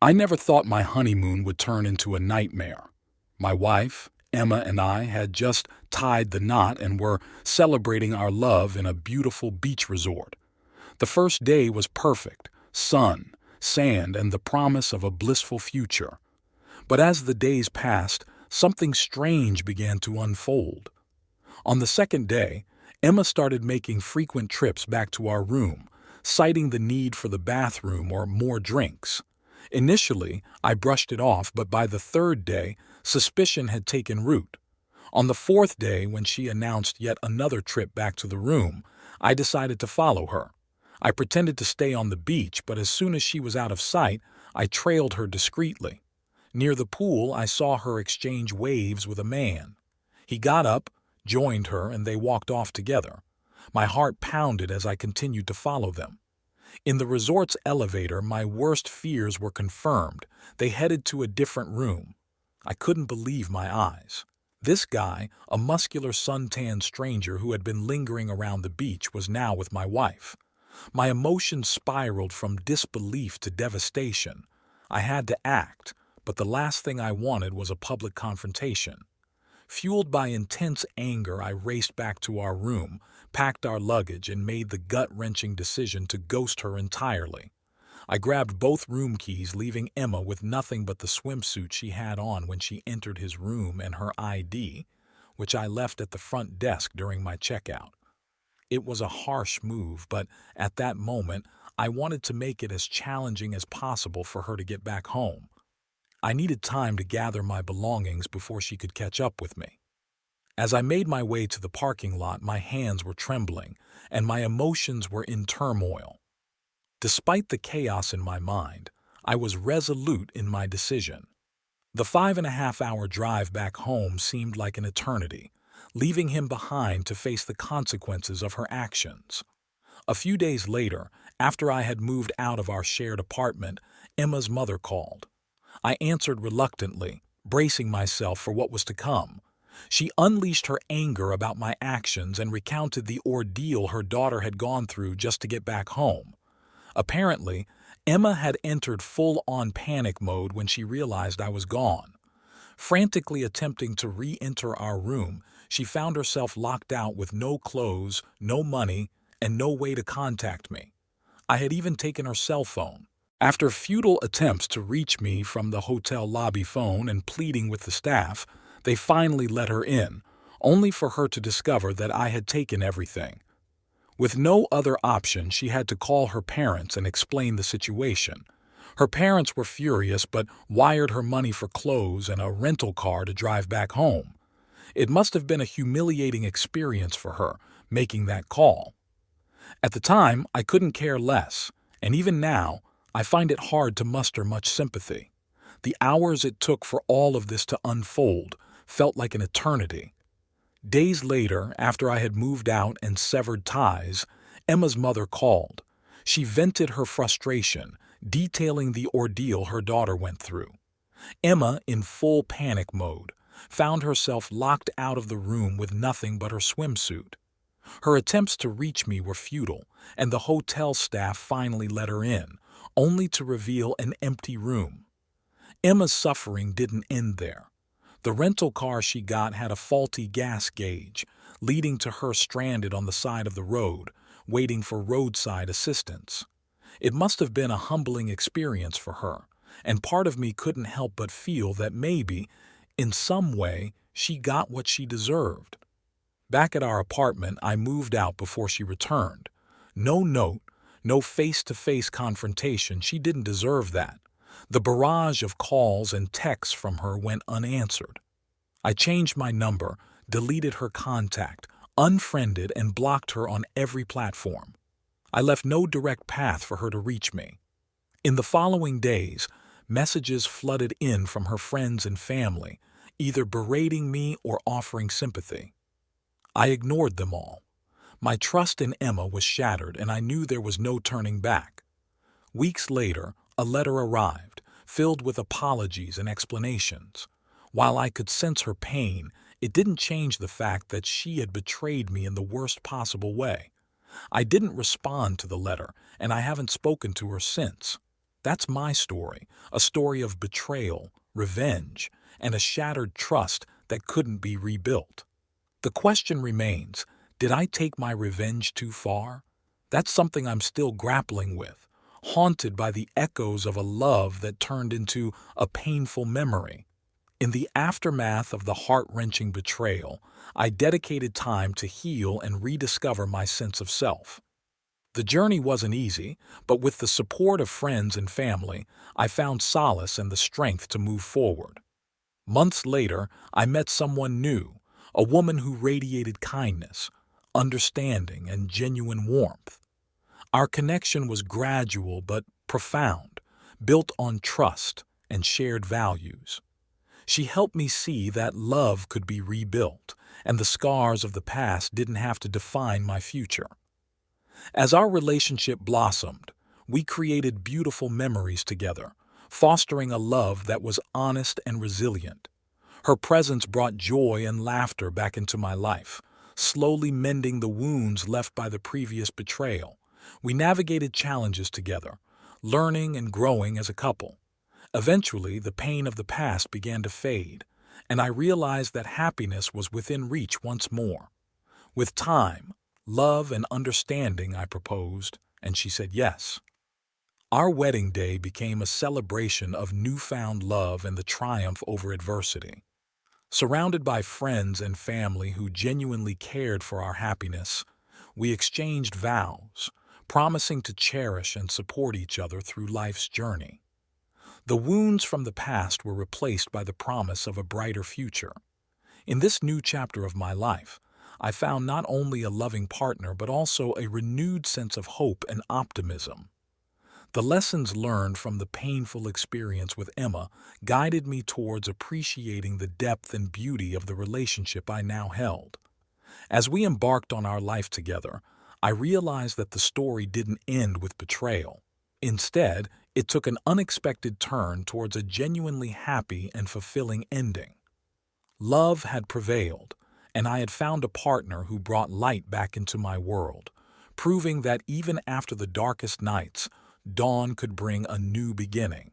I never thought my honeymoon would turn into a nightmare. My wife, Emma, and I had just tied the knot and were celebrating our love in a beautiful beach resort. The first day was perfect: sun, sand, and the promise of a blissful future. But as the days passed, something strange began to unfold. On the second day, Emma started making frequent trips back to our room, citing the need for the bathroom or more drinks. Initially, I brushed it off, but by the third day, suspicion had taken root. On the fourth day, when she announced yet another trip back to the room, I decided to follow her. I pretended to stay on the beach, but as soon as she was out of sight, I trailed her discreetly. Near the pool, I saw her exchange waves with a man. He got up, joined her, and they walked off together. My heart pounded as I continued to follow them. In the resort's elevator, my worst fears were confirmed. They headed to a different room. I couldn't believe my eyes. This guy, a muscular suntanned stranger who had been lingering around the beach, was now with my wife. My emotions spiraled from disbelief to devastation. I had to act, but the last thing I wanted was a public confrontation. Fueled by intense anger, I raced back to our room, packed our luggage, and made the gut-wrenching decision to ghost her entirely. I grabbed both room keys, leaving Emma with nothing but the swimsuit she had on when she entered his room and her ID, which I left at the front desk during my checkout. It was a harsh move, but at that moment, I wanted to make it as challenging as possible for her to get back home. I needed time to gather my belongings before she could catch up with me. As I made my way to the parking lot, my hands were trembling, and my emotions were in turmoil. Despite the chaos in my mind, I was resolute in my decision. The 5.5-hour drive back home seemed like an eternity, leaving him behind to face the consequences of her actions. A few days later, after I had moved out of our shared apartment, Emma's mother called. I answered reluctantly, bracing myself for what was to come. She unleashed her anger about my actions and recounted the ordeal her daughter had gone through just to get back home. Apparently, Emma had entered full-on panic mode when she realized I was gone. Frantically attempting to re-enter our room, she found herself locked out with no clothes, no money, and no way to contact me. I had even taken her cell phone. After futile attempts to reach me from the hotel lobby phone and pleading with the staff, they finally let her in, only for her to discover that I had taken everything. With no other option, she had to call her parents and explain the situation. Her parents were furious but wired her money for clothes and a rental car to drive back home. It must have been a humiliating experience for her, making that call. At the time, I couldn't care less, and even now, I find it hard to muster much sympathy. The hours it took for all of this to unfold felt like an eternity. Days later, after I had moved out and severed ties, Emma's mother called. She vented her frustration, detailing the ordeal her daughter went through. Emma, in full panic mode, found herself locked out of the room with nothing but her swimsuit. Her attempts to reach me were futile, and the hotel staff finally let her in, only to reveal an empty room. Emma's suffering didn't end there. The rental car she got had a faulty gas gauge, leading to her stranded on the side of the road, waiting for roadside assistance. It must have been a humbling experience for her, and part of me couldn't help but feel that maybe, in some way, she got what she deserved. Back at our apartment, I moved out before she returned. No note, no face-to-face confrontation. She didn't deserve that. The barrage of calls and texts from her went unanswered. I changed my number, deleted her contact, unfriended, and blocked her on every platform. I left no direct path for her to reach me. In the following days, messages flooded in from her friends and family, either berating me or offering sympathy. I ignored them all. My trust in Emma was shattered, and I knew there was no turning back. Weeks later, a letter arrived, filled with apologies and explanations. While I could sense her pain, it didn't change the fact that she had betrayed me in the worst possible way. I didn't respond to the letter, and I haven't spoken to her since. That's my story, a story of betrayal, revenge, and a shattered trust that couldn't be rebuilt. The question remains, did I take my revenge too far? That's something I'm still grappling with, haunted by the echoes of a love that turned into a painful memory. In the aftermath of the heart-wrenching betrayal, I dedicated time to heal and rediscover my sense of self. The journey wasn't easy, but with the support of friends and family, I found solace and the strength to move forward. Months later, I met someone new, a woman who radiated kindness, understanding, and genuine warmth. Our connection was gradual but profound, built on trust and shared values. She helped me see that love could be rebuilt, and the scars of the past didn't have to define my future. As our relationship blossomed, we created beautiful memories together, fostering a love that was honest and resilient. Her presence brought joy and laughter back into my life, slowly mending the wounds left by the previous betrayal. We navigated challenges together, learning and growing as a couple. Eventually, the pain of the past began to fade, and I realized that happiness was within reach once more. With time, love, and understanding, I proposed, and she said yes. Our wedding day became a celebration of newfound love and the triumph over adversity. Surrounded by friends and family who genuinely cared for our happiness, we exchanged vows, promising to cherish and support each other through life's journey. The wounds from the past were replaced by the promise of a brighter future. In this new chapter of my life, I found not only a loving partner but also a renewed sense of hope and optimism. The lessons learned from the painful experience with Emma guided me towards appreciating the depth and beauty of the relationship I now held. As we embarked on our life together, I realized that the story didn't end with betrayal. Instead, it took an unexpected turn towards a genuinely happy and fulfilling ending. Love had prevailed, and I had found a partner who brought light back into my world, proving that even after the darkest nights, dawn could bring a new beginning.